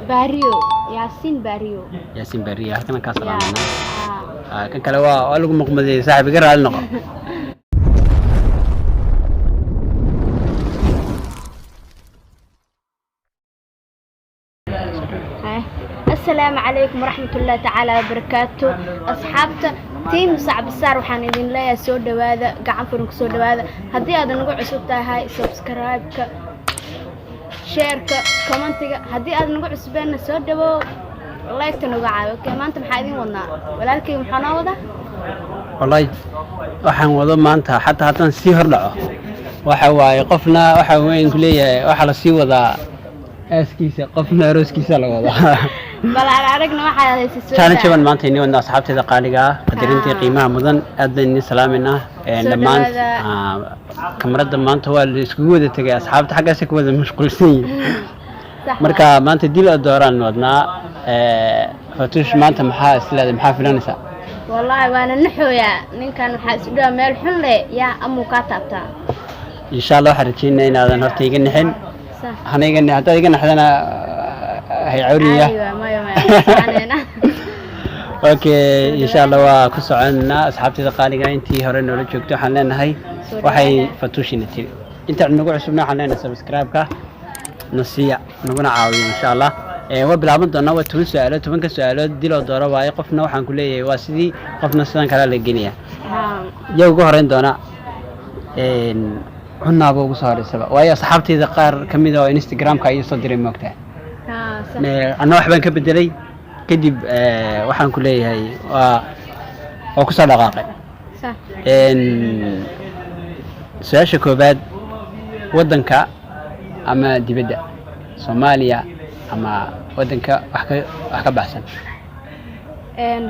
باريو ياسين باريو ياسين برية كنا كسر يا لنا كان كلوا أقول لكم مقمدي صاحب قرر على النقا السلام عليكم ورحمة الله تعالى وبركاته أصحابته تيم صعب السار وحان إذن لا يسود هذا قاعد فرنك سود هذا هدي هذا نقول عسوتها هاي سبسكرايبك شيرك كومنتك هدي هذا نقول عسبنا سود هذا لايك تنوقع اوكي ما انتم حايدين ونا ولكن محنا ودا والله waxaan wado maanta xataa hadan si hor dhaco waxa waaye qofna waxa weyn ku leeyahay waxa la sii wadaa aaskiisa qofna arooskiisa la wadaa bal aragna waxa haysiiso challenge ban maanta inoo wada asxaabteeda qaaliga ah qadarintii qiimaha mudan aad baan salaamina dhamaan kamarada maanta waa la isku wada tagay asxaabta xaggaas ka wada mashquulsan marka maanta dil dooraan wadnaa fatush maanta maxaa islaada maxaa filanaysa والله وانا نحويا نين كان حاسدوا مeel xun le ya amu ka taabta insha Allah waxaan rajeenayaa inaadan horta iga nixin aniga hadda iga naxdana hay cawriya okay insha Allah waa ku soconaa asxaabteeda qaaliga intii hore noola joogto waxaan leenahay waxay fatushina tiri inta nagu cusubna waxaan leenahay subscribe-ka nasiya naguna caawiyo insha Allah وبلعبنا دونا وتوين سؤال توين كسؤال ديلو دورة واي قفنا وحن كلية واسدي قفنا سنة كلا للجنية يو جهرين دونا عنا أبو صار السبب واي أصحابتي ذكر كم إذا إنستغرام كاي صدري مقطع أنا واحد بنكب الدلي كدب وحن كلية هاي وكسر دقائق سؤال شكوبات ودنك أما دي بدأ سوماليا ama wadanka wax ka baxsan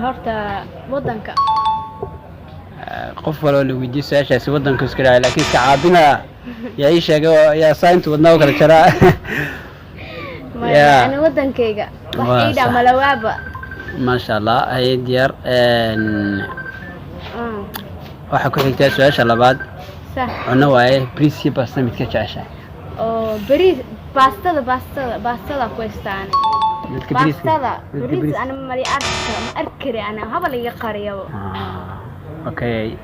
horta wadanka qof walaal lagu weydiiyo su'aashaasi wadanka iska raay laakiin ka caabina yaa ii sheegay yaa sayntu wadnaa kala jara ya ana wadankayga wax ii dhamaalawaaba ma sha Allah ay diyaar waxa ku xigta su'aasha labaad sax cunno waaye bariis iyo pasta mid ka jeceshahay oo bariis باستا كويستان باستا أنا مري أركري أنا هذا اللي يقاريه أوكي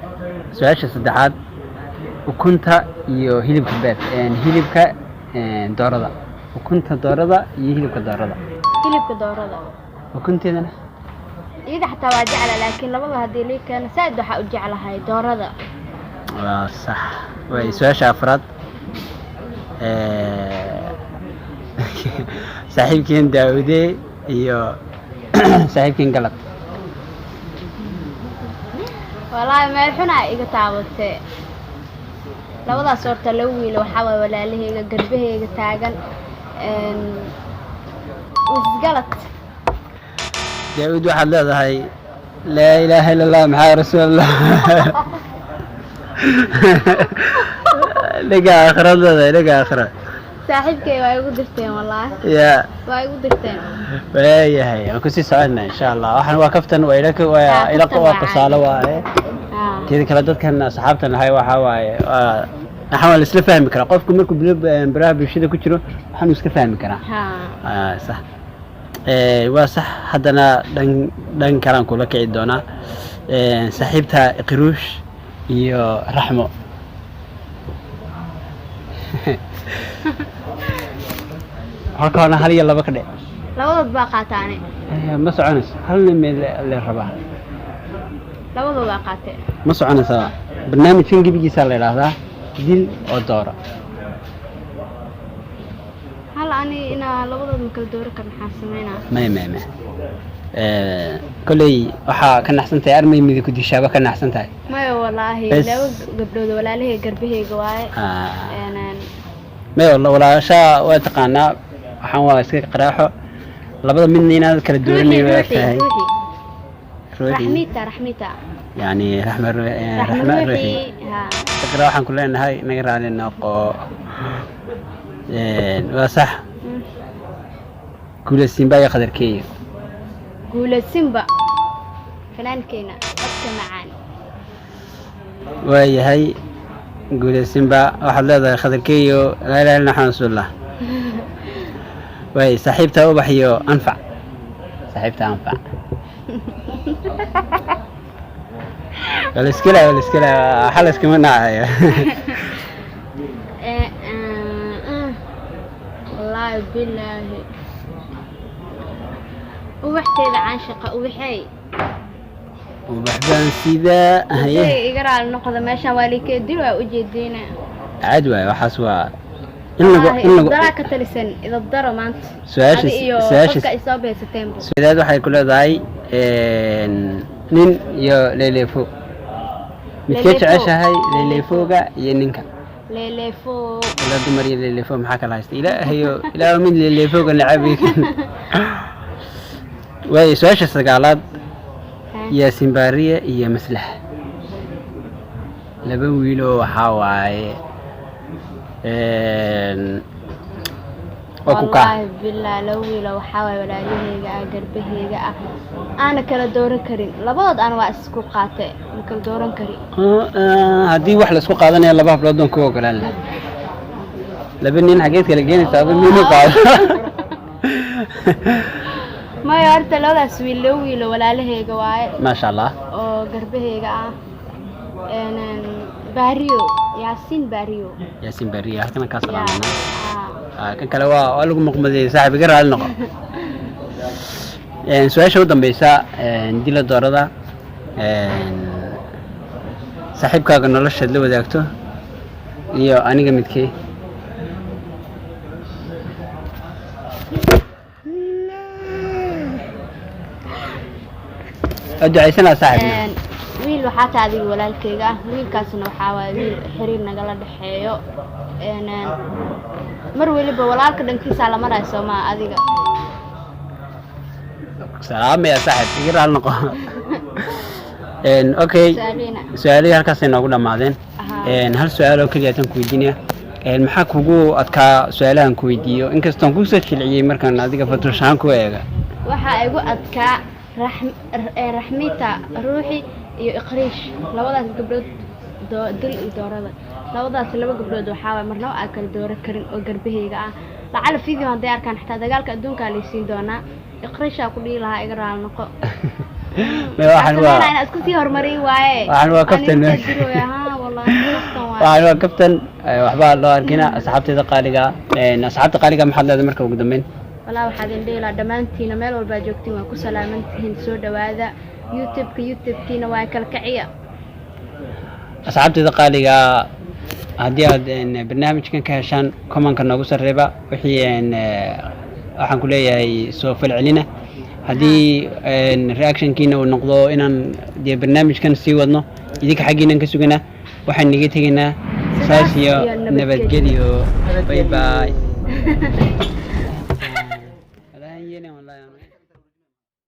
سؤال صدقات وكنت يهيلب كبات هيلب ك داردا وكنت داردا يهيلب كداردا هيلب كداردا وكنت أنا إذا حتى واجع لكن لما هذه لي كان ساعد حأرجع على هاي داردا صح وسؤال أفراد صاحبكين داودي iyo saaxiibkeen galad والله ما xuna iga taabatay labadaas horta la wiil waxa way walaalahayga garbahayga taagan galad daawud waxa leedahay la ilaaha illa allah maxaa rasuulullah laga akhirada laga akhira saaxiibkay waa igu dirteen wallahi ya waa igu dirteen waayahay ku sii soconaa insha Allah waxaan waa kaftan waa ila qowaa qasaalo waaye teeda kala dadkan asxaabtan hay waxa waaye waxaan isla fahmi karaa qofku markuu baraha bulshada ku jiro waxaan iska fahmi karaa sax waa sax hadana dhan kalan kula kici doona saaxiibta qiruush iyo raxmo halkaan hal iyo laba ka dhig labadooda baa qaataane ma soconayso hal meel la rabaa labadooda baa qaatay ma soconayso barnaamijkan gibigiisa la yiraahdaa dil oo doora hal ani ina labadooda kala dooro kan maxaa sameynaa ma kulay waxa ka naxsantahay armay mid ku dishaaba ka naxsantahay ma wallaahi laba gabdhood walaalahey garbaheyga waaye ما والله ولا شاء وتقنا waxaan iska qaraaxo labada midna inaad kala dooranay waa tahay رحميتا يعني رحمة روحي تقرأ waxaan ku leenahay naga raali noqo waa sax كل سيمبا يا قدركي كل سيمبا فنان كينا أبكى معاني وهي هاي قول سيمبا واحد لا قدركي لا إله إلا نحن رسول الله way saaxiibta ubax iyo anfac saaxiibta anfac waliskila xalas kama naayo wallahi billahi ubaxteeda canshaqa ubaxay ubaxdan sida haye iga raal noqda meeshan waa liikeedin waa u jeedina caad waay waxaas waa in lagu dara ka talisan idab daro maanta su'aasha isoo beesateen sidaad waxay ku leedahay nin iyo leeleefo midkee jeceshahay leeleefooga iyo ninka leeleefo la dumar iyo leeleefo maxaa kala haysta ilaahay mid leeleefooga nacabi way su'aasha sagaalaad yaasin baariye iyo maslax laba wiilo waxaa waaye wallahi billahi laba wiilo waxaa waaye walaalahayga garbahayga aana kala dooran karin labadood aan waa isku qaatay ma kala dooran karin haddii wax la isku qaadanayo laba hablood doon ku ogolaan lahaa laba nin xageed kala geenaysaa aba nin u qaado maya horta labadaas wiil laba wiilo walaalahayga waaye maasha allah oo garbahayga baariyo yaasin baariyo halkana ka salaamana kan kale waa lagu muqmaday saaxiib iga raali noqo su'aasha u dambaysa dila doorada saaxiibkaaga noloshaad la wadaagto iyo aniga midkee ducaysana saaxiibna wiil waxaa ka adiga walaalkayga wiilkaasna waxaa waaye wiil xiriir nagala dhaxeeyo mar waliba walaalka dhankiisa la marayo Soomaa adiga salaam ya saaxiib iga raal noqo okay su'aalaha halkaas ay noogu dhamaadeen hal su'aal oo kaliya tan ku weydiinaya maxaa kugu adkaa su'aalahan ku weydiiyo inkastoo ku soo jilciyay markaan adiga fatushaan ku eega waxa igu adkaa raxmita ruuxi iyo iqriish labadaas gabdhood dil iyo doorada labadaas laba gabdhood waxaa waaye marnaba aan kala dooran karin oo garbahayga lacala video haday arkaan xitaa dagaalka adduunka la siin doonaa iqriisha ku dhigi lahaa iga raal noqo waxaan isku sii hormarin waaye waxaan waa kaftan waxaan waa kaftan waxba loo arkina asxaabteeda qaaliga asxaabta qaaliga maxaad leedahay marka ugu dambeyn والله waxaad indheela dhamaantiina meel walba joogtiin waa ku salaamantihiin soo dhawaada youtube-kiina waa kala kaciya asxaabteeda qaaliga haddii aad barnaamijkan ka heshaan comment-ka noogu sareeba wixii waxaan ku leeyahay soo falcelina haddii reaction-kiina uu noqdo inaan dee barnaamijkan sii wadno idinka xaggiinan ka sugana waxaan naga tegaynaa saas iyo nabadgelyo bye bye